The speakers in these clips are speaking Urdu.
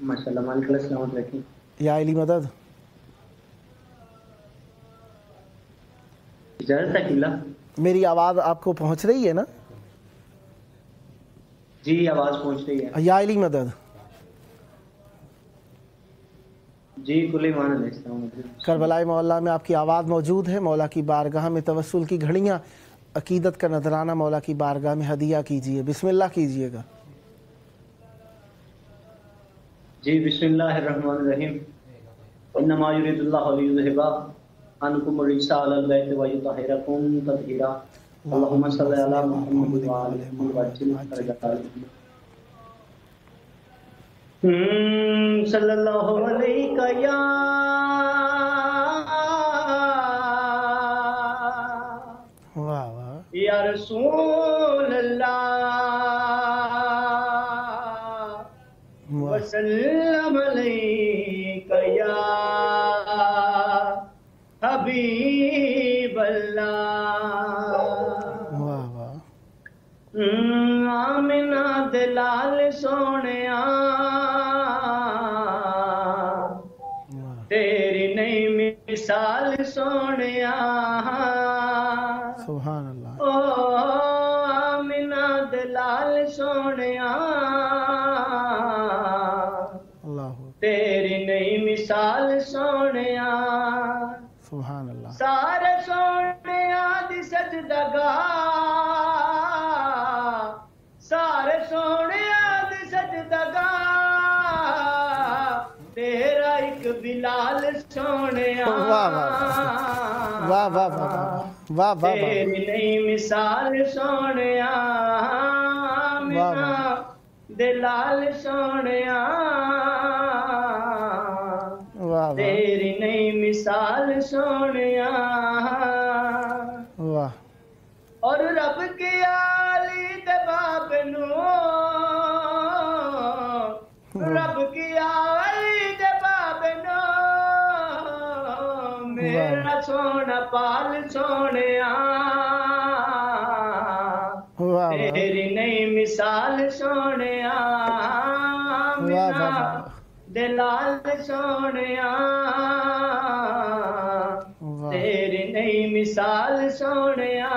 ماشاء اللہ، مالک اللہ سلامت رکھیں. یا علی مدد. اجازت ہے قبلہ؟ میری آواز آپ کو پہنچ رہی ہے نا؟ جی آواز پہنچ رہی ہے. یا علی مدد. جی کل ایمان علیہ السلام. کربلائے مولا میں آپ کی آواز موجود ہے. مولا کی بارگاہ میں توسل کی گھڑیاں، عقیدت کا نذرانہ مولا کی بارگاہ میں ہدیہ کیجئے. بسم اللہ کیجئے گا. جی بسم اللہ الرحمن الرحیم. انما یرید اللہ لیذھب عنکم الرجس اہل البیت ویطہرکم تطہیرا. اللہم صلی علی محمد وآل محمد وعجل فرجهم. صلی اللہ علیہ یا واہ واہ. یا رسول اللہ وسلم علیک یا حبیب اللہ. واہ واہ. آمنہ دلال سونیا تیری نئی مثال سونیا. سبحان اللہ. او آمنہ دلال سونیا اللہ تیری نئی مثال سونیا. سبحان اللہ. سارے سونیا دی سجدگاہ، سارے سونیا دی سجدگاہ تیرا ایک بلال سونیا. واہ واہ واہ واہ واہ واہ واہ. تیری نئی مثال سونیا آمنہ دلال سونیا واہ تیری نئی مثال سونیا. واہ. اور رب کی آلی دے باب نو، رب کی آلی دے باب نو میرا سونا پال سونیا تیری نئی مثال سونیا آمنہ دلال سونیا تیری نئی مثال سونیا.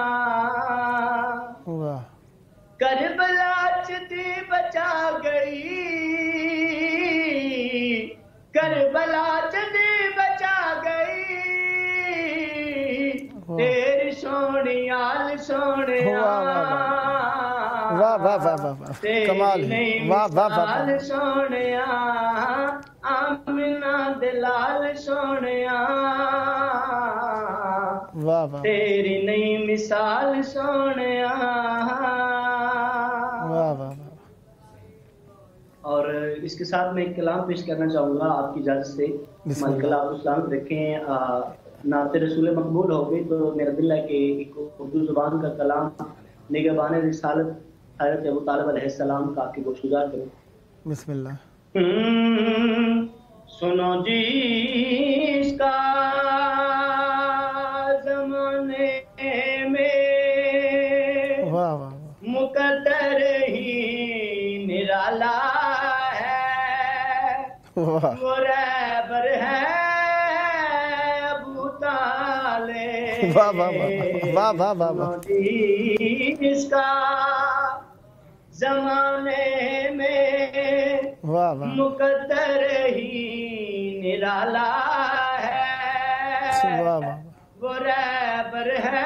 کربلا چتی بچا گئی، کربلا چتی بچا گئی تیری سونی آل سونیا. واہ واہ واہ واہ. کمال ہے. واہ واہ واہ. سونیا آمنہ دلال سونیا واہ واہ. تیری نئی مثال سونیا. واہ واہ. اور اس کے ساتھ میں ایک کلام پیش کرنا چاہوں گا آپ کی اجازت سے. مالک اللہ آپ اسلام رکھیں. نعت رسول مقبول ہو گئی تو میرا دل ہے کہ ایک اردو زبان کا کلام نگہبان رسالت حضرت ابو طالب علیہ السلام کا آپ کی گوشگزار کریں. بسم اللہ. سنو جی اس کا زمانے میں واہ واہ. مقدر ہی نرالا ہے، وہ رہبر ہے ابو طالب. واہ واہ واہ واہ واہ واہ. اس کا زمانے میں واہ واہ. مقدر ہی نرالا ہے، واہ واہ. وہ رہبر ہے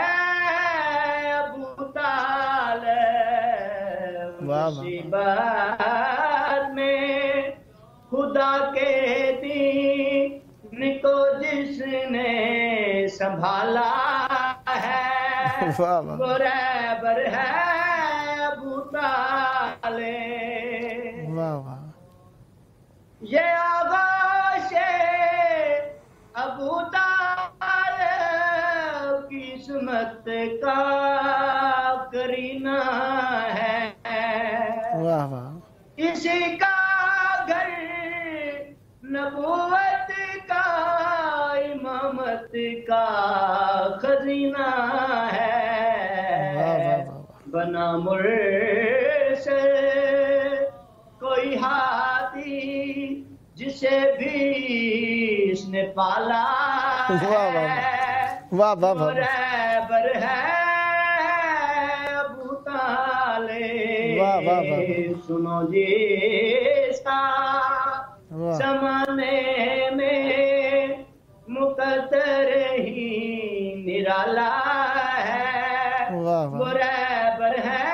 ابو طالب. مصیبت میں خدا کے دین کو جس نے سنبھالا ہے، وہ رہبر ہے ابو طالب. واہ واہ. یہ آغاز ابو طالب کی قسمت کا کرینہ ہے. واہ واہ. اسی کا گھر نبوت کا امامت کا خزینہ ہے. بنا مرشد کوئی ہادی سے بھی اس نے پالا واہ واہ واہ واہ رہبر ہے ابو طالب واہ واہ واہ سنو جی اس کا زمانے میں مقدر ہی نرالا ہے وہ رہبر ہے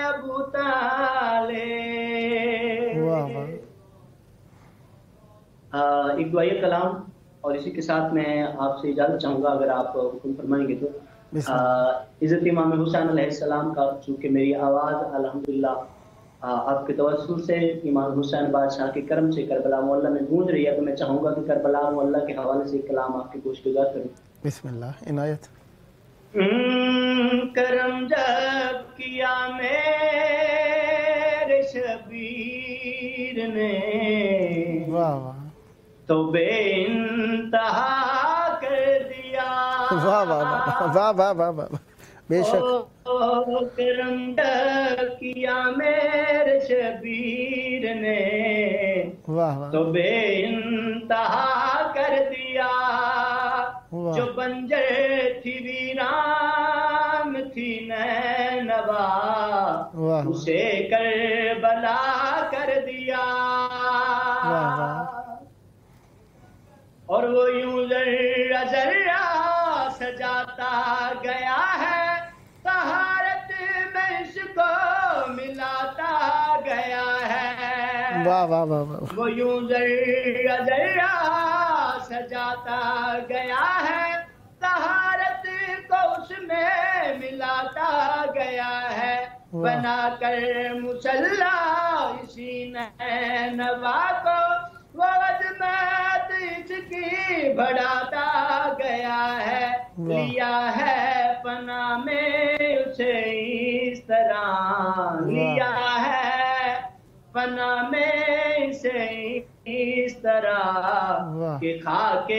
ابو طالب. ایک دعائیہ کلام اور اسی کے ساتھ میں آپ سے اجازت چاہوں گا اگر آپ حکم فرمائیں گے تو. عزت امام حسین علیہ السلام کا چونکہ میری آواز الحمدللہ آپ کے توسل سے امام حسین بادشاہ کے کرم سے کربلا معلیٰ میں گونج رہی ہے تو میں چاہوں گا کہ کربلا معلیٰ کے حوالے سے کلام آپ کے گوش گزار کروں. بسم اللہ عنایت. کرم جب کیا میرے شبیر نے واہ واہ تو بے انتہا کر دیا. واہ واہ واہ واہ واہ واہ بے شک. کرم جب کیا میرے شبیر نے واہ واہ تو بے انتہا کر دیا. جو بنجر تھی ویران تھی نینوا اسے کربلا کر دیا. اور وہ یوں ذرہ ذرہ سجاتا گیا ہے طہارت میں اس کو ملاتا گیا ہے. واہ واہ واہ واہ وہ یوں ذرہ ذرہ سجاتا گیا ہے طہارت کو اس میں ملاتا گیا ہے. بنا کر مصلی اسی نینوا کو وہ عظمت اس کی بڑھاتا گیا ہے. لیا ہے پناہ میں اسے اس طرح لیا ہے پناہ میں اسے اس طرح کہ خاک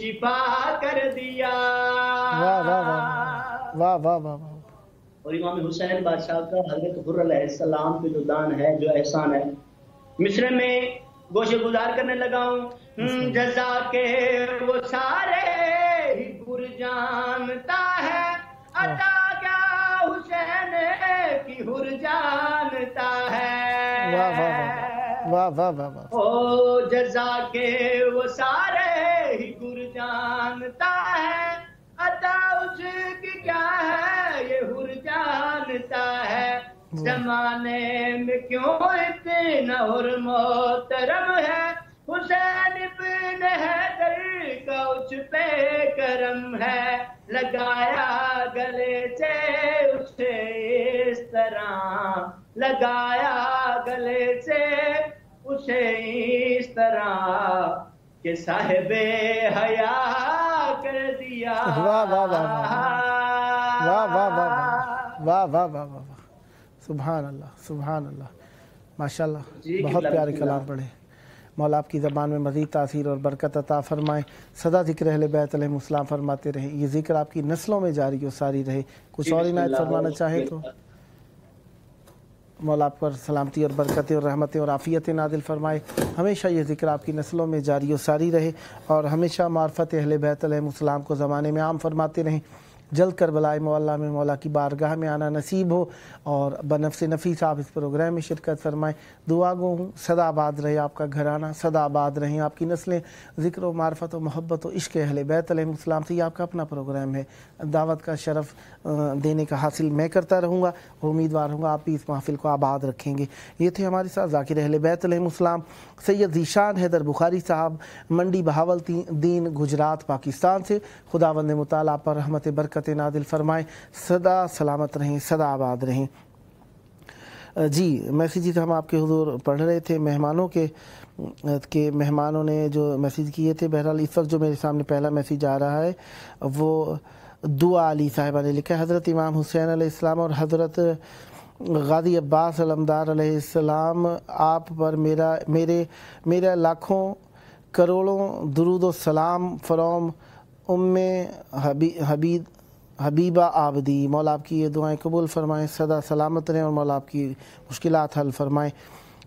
شفا کر دیا. واہ واہ واہ واہ واہ واہ. اور امام حسین بادشاہ کا حضرت حر علیہ السلام پہ جو دان ہے جو احسان ہے مصر میں گوشے گزار کرنے لگا ہوں. جزا کے وہ سارے ہی گر جانتا ہے عطا کیا حسین کی حر جانتا ہے. واہ واہ واہ واہ. او جزا کے وہ سارے ہی گر جانتا ہے عطا اس کی کیا ہے یہ حر جانتا ہے. زمانے میں کیوں اتنا حر محترم ہے حسین ابن حیدر کا اس پہ کرم ہے. لگایا گلے سے اسے اس طرح لگایا گلے سے اسے اس طرح کہ صاحب حیا کر دیا. واہ واہ واہ واہ واہ واہ واہ واہ واہ واہ. سبحان اللہ سبحان اللہ ماشاءاللہ. بہت پیارے کلام پڑھے. مولا آپ کی زبان میں مزید تاثیر اور برکت عطا فرمائیں. سدا ذکر اہل بیت علیہ السلام فرماتے رہیں. یہ ذکر آپ کی نسلوں میں جاری و ساری رہے. کچھ اور عنایت فرمانا چاہیں تو مولا آپ پر سلامتی اور برکتیں اور رحمتیں اور عافیتیں نازل فرمائے. ہمیشہ یہ ذکر آپ کی نسلوں میں جاری و ساری رہے اور ہمیشہ معرفت اہل بیت علیہ السلام کو زمانے میں عام فرماتے رہیں. جلد کربلائے معلیٰ میں مولا کی بارگاہ میں آنا نصیب ہو اور بنفس نفیس آپ اس پروگرام میں شرکت فرمائیں. دعا گو ہوں سدا آباد رہے آپ کا گھرانہ, سدا آباد رہیں آپ کی نسلیں. ذکر و معرفت و محبت و عشق اہل بیت علیہ السلام سے یہ آپ کا اپنا پروگرام ہے. دعوت کا شرف دینے کا حاصل میں کرتا رہوں گا اور امیدوار ہوں گا آپ بھی اس محفل کو آباد رکھیں گے. یہ تھے ہمارے ساتھ ذاکر اہل بیت علیہ السلام سید ذیشان حیدر بخاری صاحب, منڈی بہاولدین گجرات پاکستان سے. خداوند متعالی پر رحمت برکت نازل فرمائے. سدا سلامت رہیں, سدا آباد رہیں. جی میسیجز ہم آپ کے حضور پڑھ رہے تھے مہمانوں کے مہمانوں نے جو میسیج کیے تھے. بہرحال اس وقت جو میرے سامنے پہلا میسیج آ رہا ہے وہ دعا علی صاحبہ نے لکھا ہے. حضرت امام حسین علیہ السلام اور حضرت غازی عباس علمدار علیہ السلام آپ پر میرا لاکھوں کروڑوں درود و سلام فرام ام حبیبہ آبدی. مولا آپ کی یہ دعائیں قبول فرمائیں, سدا سلامت رہیں اور مولا آپ کی مشکلات حل فرمائیں.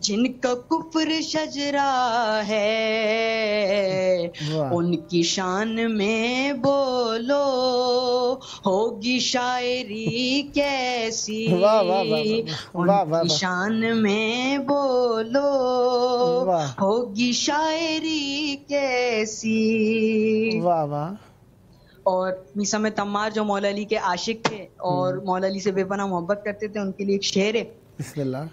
جن کا کفر شجرا ہے ان کی شان میں بولو ہوگی شاعری کیسی ان کی شان میں بولو ہوگی شاعری کیسی. اور میسا میں تمار جو مولا علی کے عاشق تھے اور مولا علی سے بے پناہ محبت کرتے تھے، ان کے لیے ایک شعر ہے. بسم اللہ.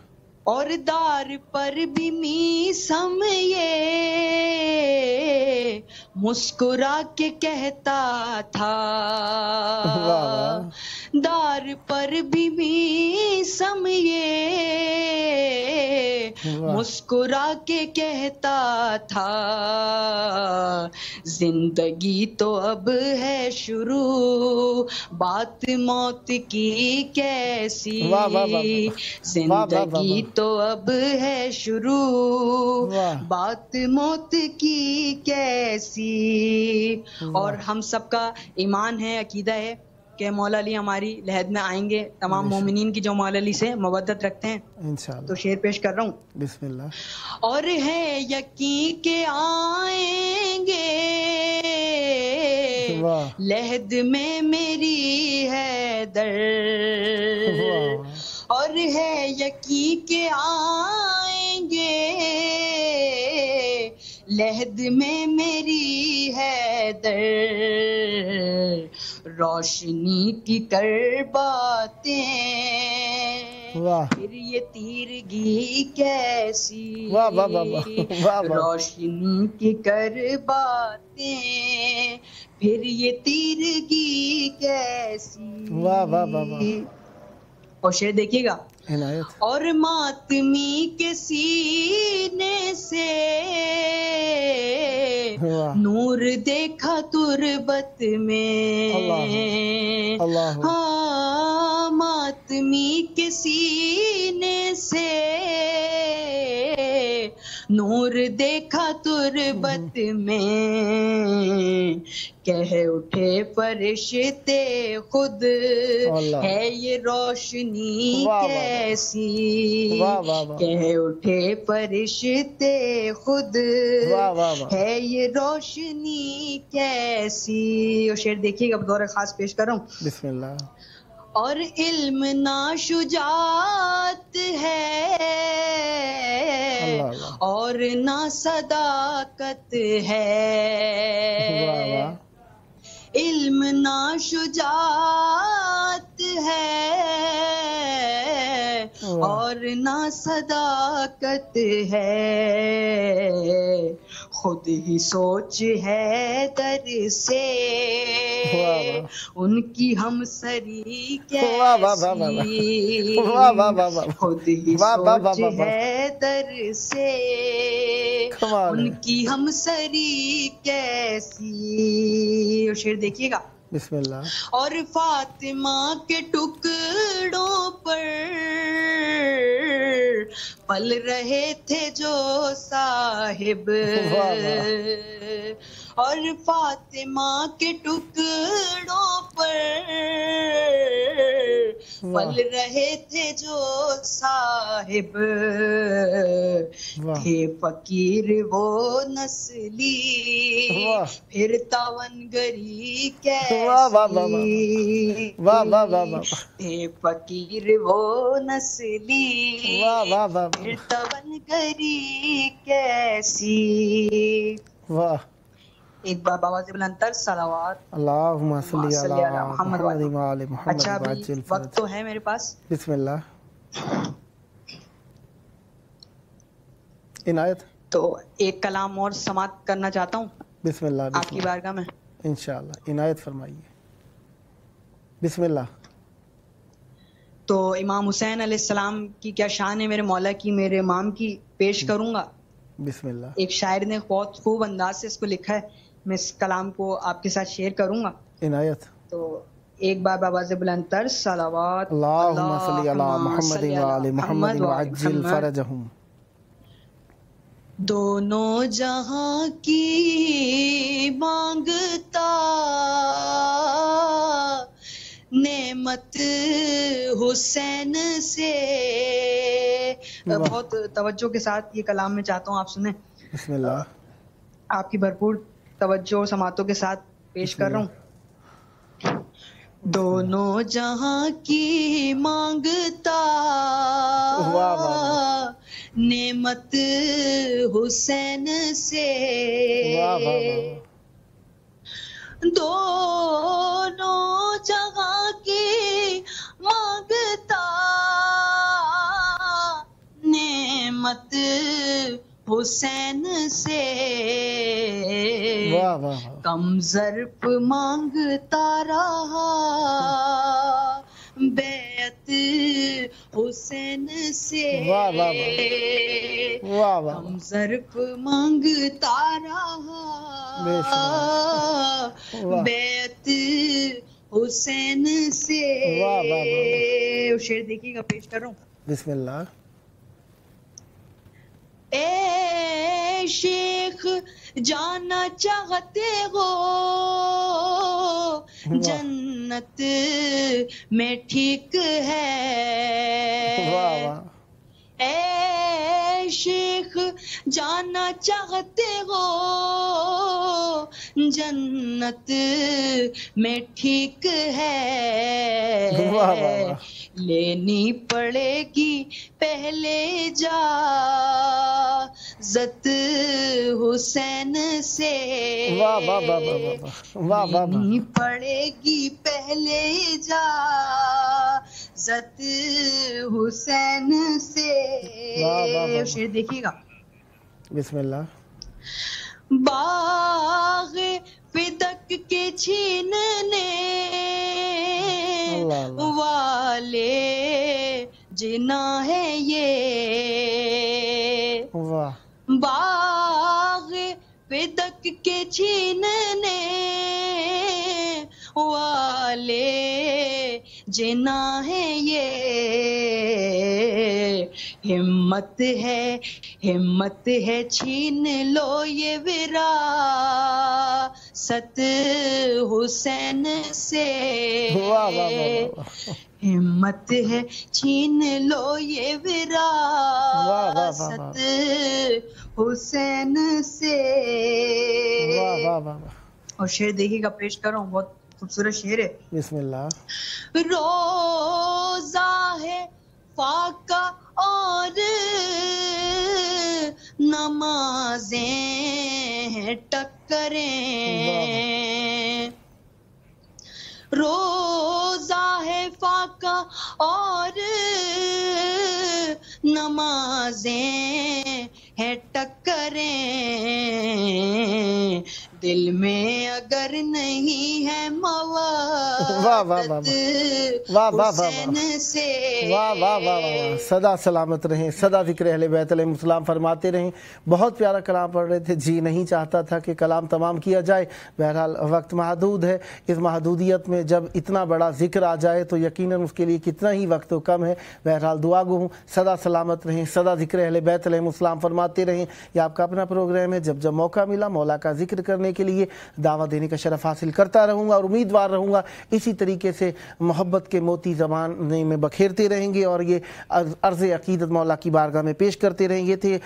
اور دار پر بھی میسم یہ مسکرا کے کہتا تھا، دار پر بھی میسم یہ مسکرا کے کہتا تھا، زندگی تو اب ہے شروع بات موت کی کیسی، زندگی تو اب ہے شروع بات موت کی کیسی. اور ہم سب کا ایمان ہے، عقیدہ ہے کہ مولا علی ہماری لحد میں آئیں گے، تمام مومنین کی جو مولا علی سے مودت رکھتے ہیں. انشاءاللہ. تو شعر پیش کر رہا ہوں. بسم اللہ. اور ہے یقین کہ آئیں گے لحد میں میری حیدر، اور ہے یقین کہ آئیں گے لحد میں میری حیدر، روشنی کی کر باتیں پھر یہ تیرگی کیسی، روشنی کی کر باتیں پھر یہ تیرگی کیسی. اور شعر دیکھیے گا. اور ماتمی کے سینے سے نور دیکھا تربت میں، ہاں ماتمی کے سینے سے نور دیکھا تربت میں، کہہ اٹھے فرشتے خود ہے یہ روشنی کیسی، کہہ اٹھے فرشتے خود ہے یہ روشنی کیسی. اور شعر دیکھیے گا، بطور خاص پیش کر رہا ہوں. بسم اللہ. اور علم نہ شجاعت ہے اور نہ صداقت ہے، علم نہ شجاعت ہے اور نہ صداقت ہے، خود ہی سوچ ہے در سے ان کی ہم سری کیسی، خود ہی سوچ ہے در سے ان کی ہم سری کیسی. اور شعر دیکھیے گا. بسم اللہ. اور فاطمہ کے ٹکڑوں پر پل رہے تھے جو صاحب، اور فاطمہ کے ٹکڑوں پر پل رہے تھے جو صاحب، تھے فقیر وہ نسلی پھر توانگری کیسی، تھے فقیر وہ نسلی پھر توانگری کیسی. ایک بار بابا سے بلند تر صلوات اللہم صلی علی محمد و آل محمد. اچھا ابھی وقت تو ہے میرے پاس. بسم اللہ. عنایت. تو ایک کلام اور سماعت کرنا چاہتا ہوں بسم اللہ. آپ کی بارگاہ میں انشاءاللہ. عنایت فرمائیے. بسم اللہ. تو امام حسین علیہ السلام کی کیا شان ہے، میرے مولا کی، میرے امام کی پیش کروں گا. بسم اللہ. ایک شاعر نے بہت خوب انداز سے اس کو لکھا ہے، میں اس کلام کو آپ کے ساتھ شیئر کروں گا. عنایت. تو ایک بار بابا سے بلند تر صلوات اللہم صلی علی محمد و آل محمد وعجل فرجہم. دونوں جہاں کی مانگتا نعمت نعمت حسین سے. بہت توجہ کے ساتھ یہ کلام میں چاہتا ہوں آپ سنیں. بسم اللہ. آپ کی بھرپور توجہ اور سماعتوں کے ساتھ پیش کر رہا ہوں. دونوں جہاں کی مانگتا نعمت حسین سے. دونوں جہاں کی مانگتا نعمت حسین سے. کم ظرف مانگتا رہا بیعت حسین سے. کم ظرف مانگتا رہا بیعت حسین سے. شعر دیکھیے گا پیش کر رہا ہوں. بسم اللہ. اے شیخ جانا چاہتے ہو جنت میں ٹھیک ہے. اے شیخ جانا چاہتے ہو جنت میں ٹھیک ہے. لینی پڑے گی پہلے اجازت حسین سے. لینی پڑے گی پہلے اجازت حسین سے. شعر دیکھیے گا. بسم اللہ. باغ فدق کے چھیننے والے جنا ہے یہ. باغ فدق کے چھیننے والے جنا ہے یہ. ہمت ہے چھین لو یہ وراثت حسین سے. ہمت ہے چھین لو یہ وراثت حسین سے. اور شعر دیکھیے گا پیش کر رہا ہوں. بہت خوبصورت شعر ہے. بسم اللہ. روزہ ہے فاقہ اور نمازیں ٹکریں. روزہ ہے فاقہ اور نمازیں ہیں ٹکریں. دل میں اگر نہیں ہے موت حسین سے. سدا سلامت رہیں, سدا ذکر اہل بیت علیہ السلام فرماتے رہیں. بہت پیارا کلام پڑھ رہے تھے. جی نہیں چاہتا تھا کہ کلام تمام کیا جائے, بہرحال وقت محدود ہے. اس محدودیت میں جب اتنا بڑا ذکر آ جائے تو یقیناً اس کے لیے کتنا ہی وقت کم ہے. بہرحال دعا گو ہوں, سدا سلامت رہیں, سدا ذکر اہل بیت علیہ السلام فرماتے رہیں. یہ آپ کا اپنا پروگرام ہے. جب جب موقع ملا مولا کا ذکر کرنے کے لیے دعوت دینے کا شرف حاصل کرتا رہوں گا اور امیدوار رہوں گا اسی طریقے سے محبت کے موتی زبان میں بکھیرتے رہیں گے اور یہ عرض عقیدت مولا کی بارگاہ میں پیش کرتے رہیں گے. تھے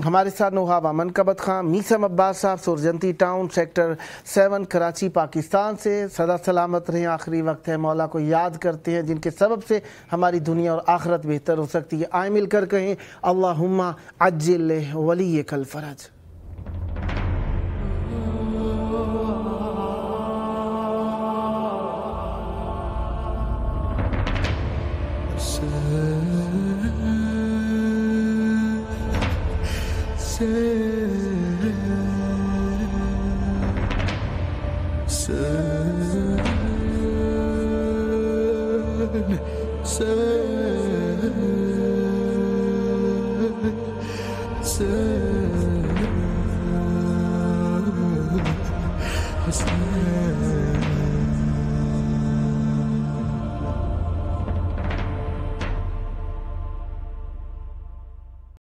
ہمارے ساتھ نوحہ منقبت خان میسم عباس صاحب, سورجنتی ٹاؤن, سیکٹر 7, کراچی, پاکستان سے. سدا سلامت رہیں. آخری وقت ہے, مولا کو یاد کرتے ہیں جن کے سبب سے ہماری دنیا اور آخرت بہتر ہو سکتی ہے. آئیں مل کر کہیں اللہم عجل ولیک الفرج. Say